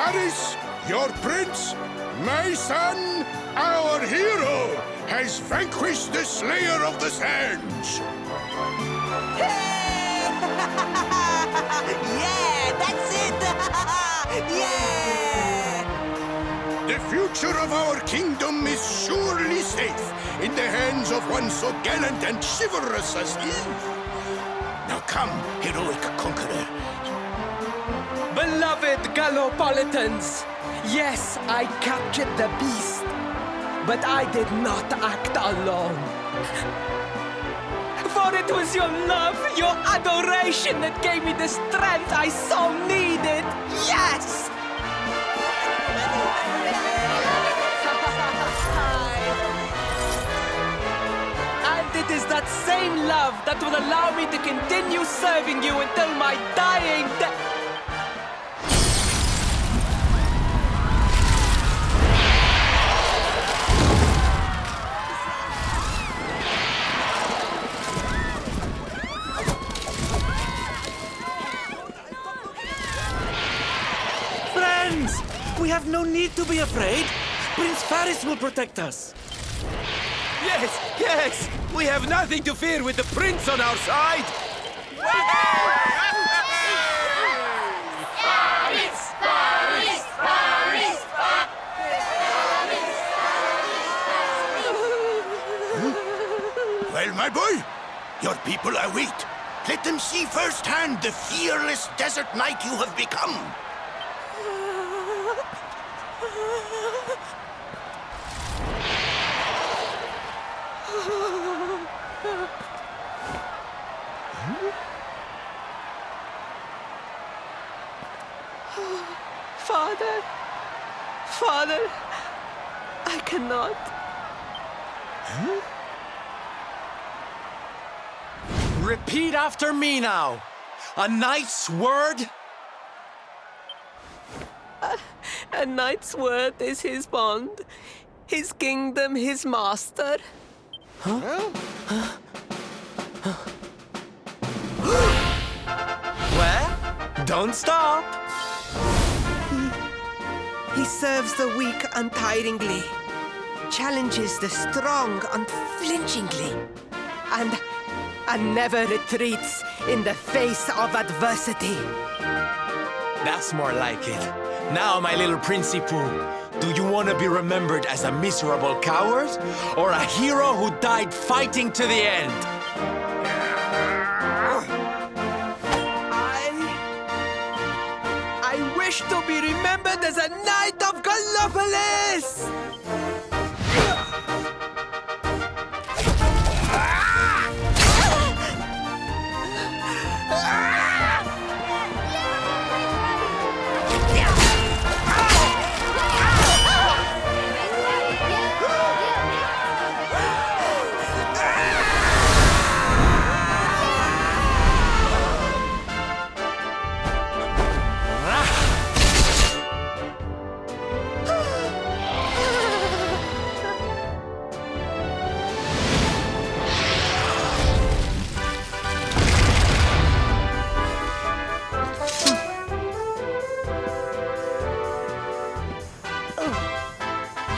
Faris, your prince, my son, our hero, has vanquished the Slayer of the Sands. Hey! Yeah, that's it! Yeah! The future of our kingdom is surely safe in the hands of one so gallant and chivalrous as he. Now come, heroic conqueror. Beloved Gallopolitans, yes, I captured the beast, but I did not act alone. For it was your love, your adoration that gave me the strength I so needed. Yes! And it is that same love that will allow me to continue serving you until my dying day. We have no need to be afraid. Prince Faris will protect us. Yes, yes! We have nothing to fear with the prince on our side! Faris! Faris! Faris! Well, my boy, your people await. Let them see firsthand the fearless desert knight you have become. Father, I cannot. Repeat after me now. A knight's word? A knight's word is his bond, his kingdom, his master. Well, don't stop. He serves the weak untiringly, challenges the strong unflinchingly, and never retreats in the face of adversity. That's more like it. Now, my little Principal, do you want to be remembered as a miserable coward or a hero who died fighting to the end? I wish to be remembered as a knight of Gallopolis!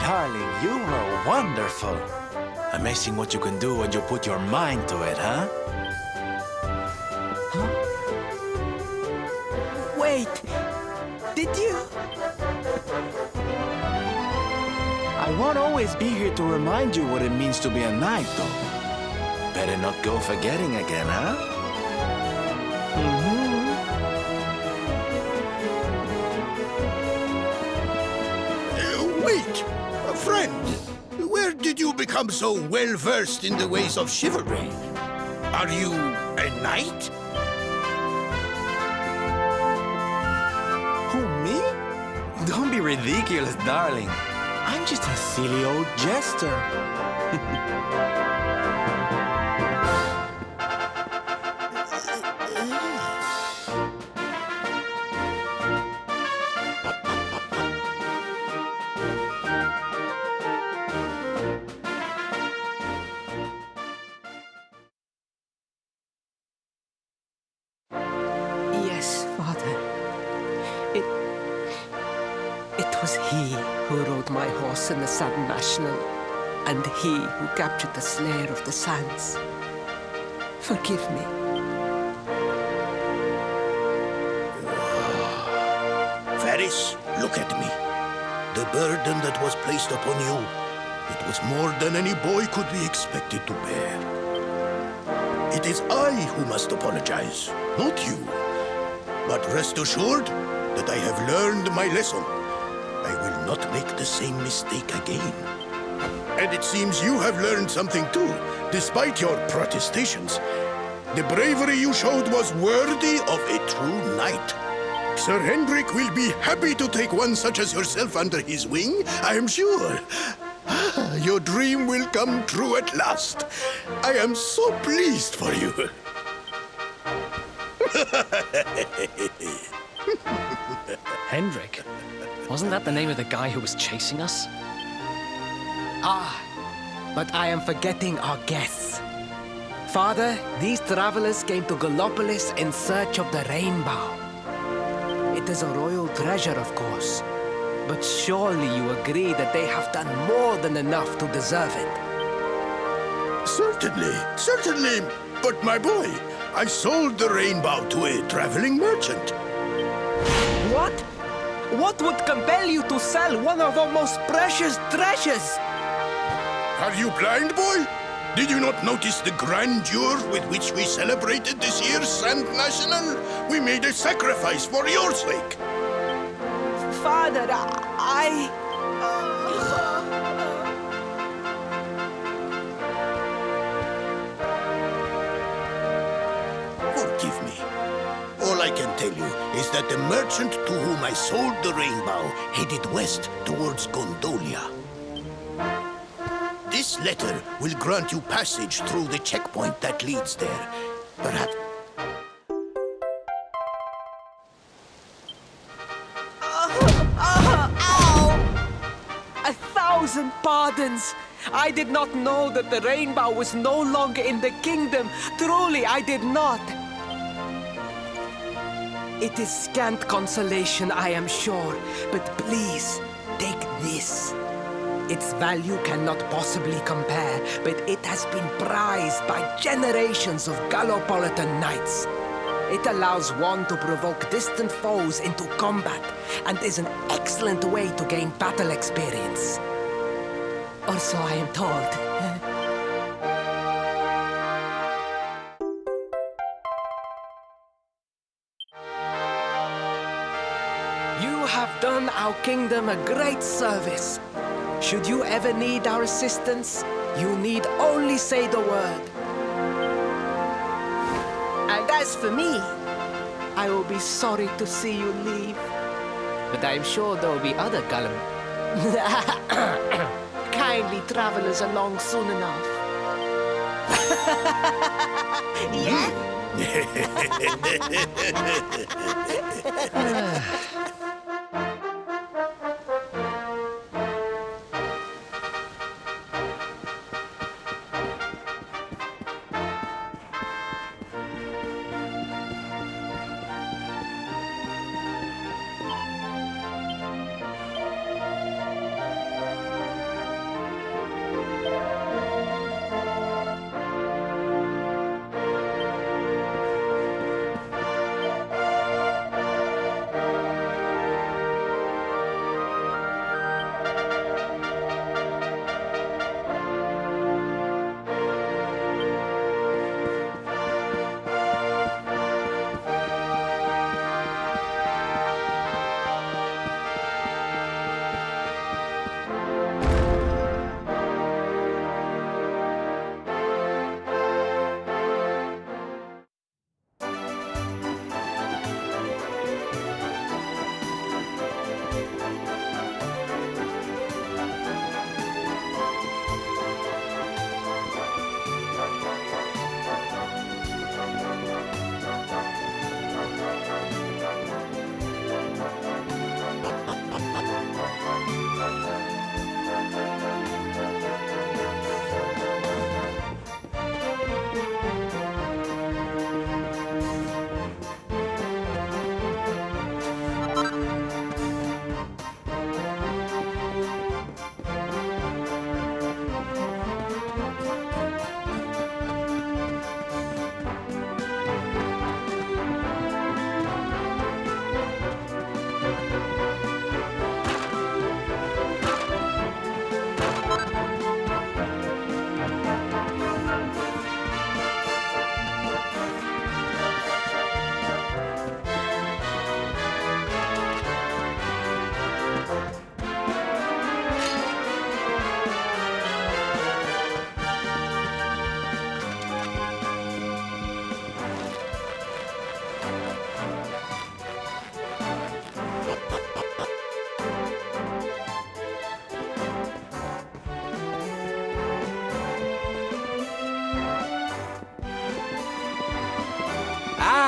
Darling, you were wonderful. Amazing what you can do when you put your mind to it, huh? Wait, did you? I won't always be here to remind you what it means to be a knight, though. Better not go forgetting again, huh? Wait! Friend, where did you become so well-versed in the ways of chivalry? Are you a knight? Who, me? Don't be ridiculous, darling. I'm just a silly old jester. Yes, Father. was he who rode my horse in the Sudden National, and he who captured the Slayer of the Sands. Forgive me. Varys, look at me. The burden that was placed upon you, it was more than any boy could be expected to bear. It is I who must apologize, not you. But rest assured that I have learned my lesson. I will not make the same mistake again. And it seems you have learned something too, despite your protestations. The bravery you showed was worthy of a true knight. Sir Hendrik will be happy to take one such as yourself under his wing, I am sure. Your dream will come true at last. I am so pleased for you. Hendrik? Wasn't that the name of the guy who was chasing us? Ah, but I am forgetting our guests. Father, these travelers came to Gallopolis in search of the rainbow. It is a royal treasure, of course. But surely you agree that they have done more than enough to deserve it. Certainly, certainly. But my boy, I sold the rainbow to a traveling merchant. What? What would compel you to sell one of our most precious treasures? Are you blind, boy? Did you not notice the grandeur with which we celebrated this year's Sand National? We made a sacrifice for your sake. Father, I... Forgive me. All I can tell you is that the merchant to whom I sold the rainbow headed west towards Gondolia. This letter will grant you passage through the checkpoint that leads there. Perhaps... Ow! 1,000 pardons! I did not know that the rainbow was no longer in the kingdom. Truly, I did not. It is scant consolation, I am sure, but please, take this. Its value cannot possibly compare, but it has been prized by generations of Gallopolitan knights. It allows one to provoke distant foes into combat, and is an excellent way to gain battle experience. Or so I am told. You have done our kingdom a great service. Should you ever need our assistance, you need only say the word. And as for me, I will be sorry to see you leave. But I am sure there will be other kindly travelers along soon enough. Yeah?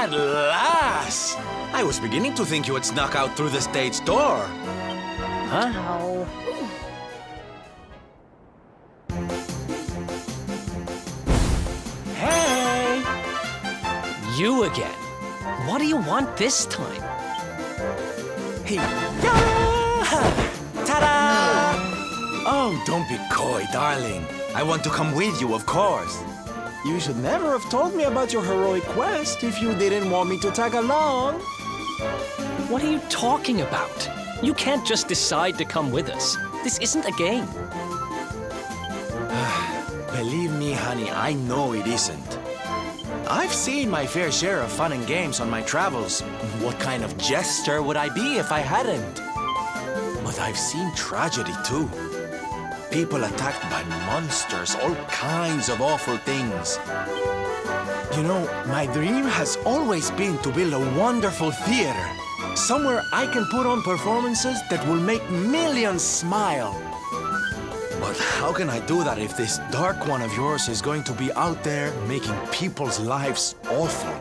At last! I was beginning to think you had snuck out through the stage door. Huh? Oh. Hey! You again. What do you want this time? Hey. Ta-da! Oh, don't be coy, darling. I want to come with you, of course. You should never have told me about your heroic quest if you didn't want me to tag along. What are you talking about? You can't just decide to come with us. This isn't a game. Believe me, honey, I know it isn't. I've seen my fair share of fun and games on my travels. What kind of jester would I be if I hadn't? But I've seen tragedy, too. People attacked by monsters, all kinds of awful things. You know, my dream has always been to build a wonderful theater. Somewhere I can put on performances that will make millions smile. But how can I do that if this dark one of yours is going to be out there making people's lives awful?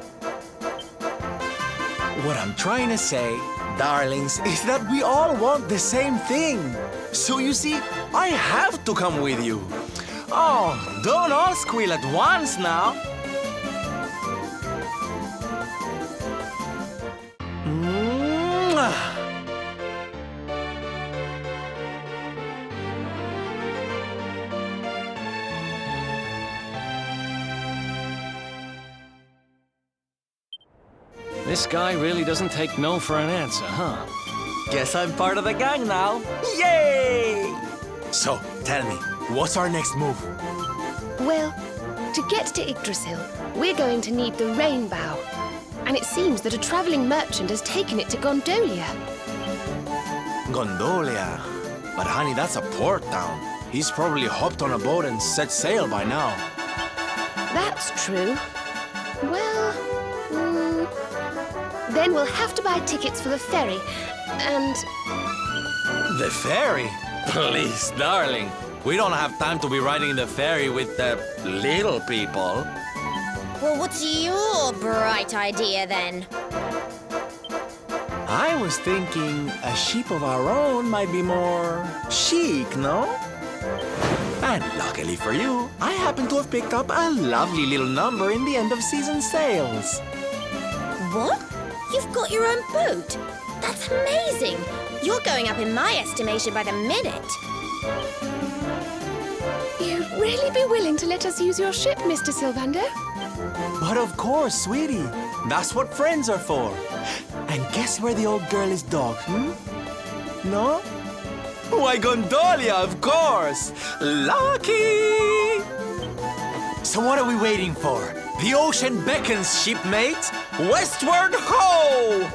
What I'm trying to say, darlings, is that we all want the same thing. So you see, I have to come with you. Oh, don't all squeal at once now. Mwah. This guy really doesn't take no for an answer, huh? Guess I'm part of the gang now. Yay! So, tell me, what's our next move? Well, to get to Yggdrasil, we're going to need the rainbow. And it seems that a traveling merchant has taken it to Gondolia. Gondolia. But honey, that's a port town. He's probably hopped on a boat and set sail by now. That's true. Well, then we'll have to buy tickets for the ferry. And The ferry? Please, darling. We don't have time to be riding the ferry with the little people. Well, what's your bright idea then? I was thinking a ship of our own might be more chic, no? And luckily for you, I happen to have picked up a lovely little number in the end of season sales. What? You've got your own boat? That's amazing! You're going up in my estimation by the minute. you'd really be willing to let us use your ship, Mr. Sylvander? But of course, sweetie. That's what friends are for. And guess where the old girl is docked, No? Why, Gondolia, of course! Lucky! So what are we waiting for? The ocean beckons, shipmates! Westward ho!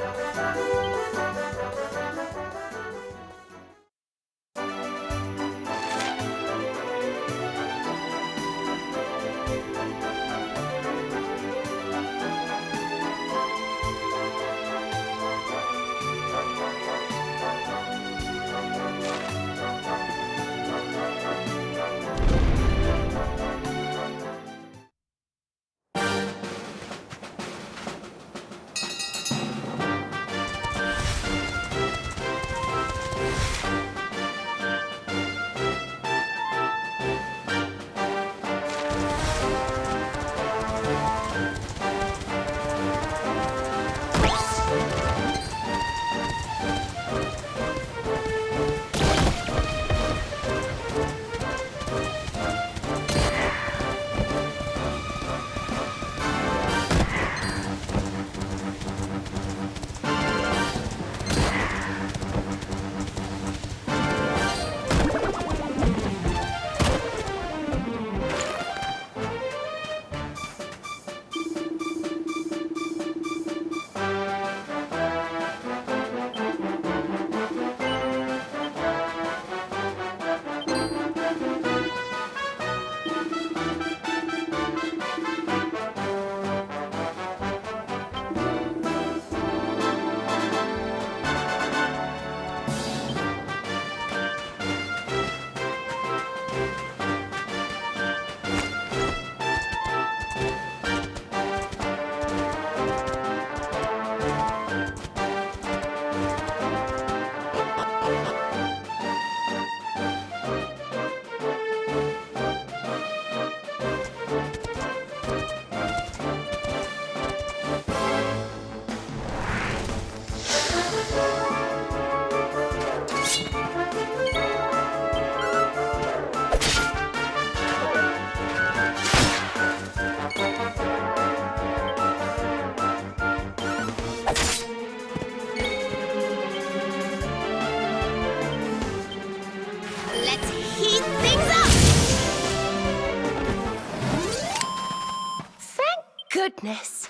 goodness.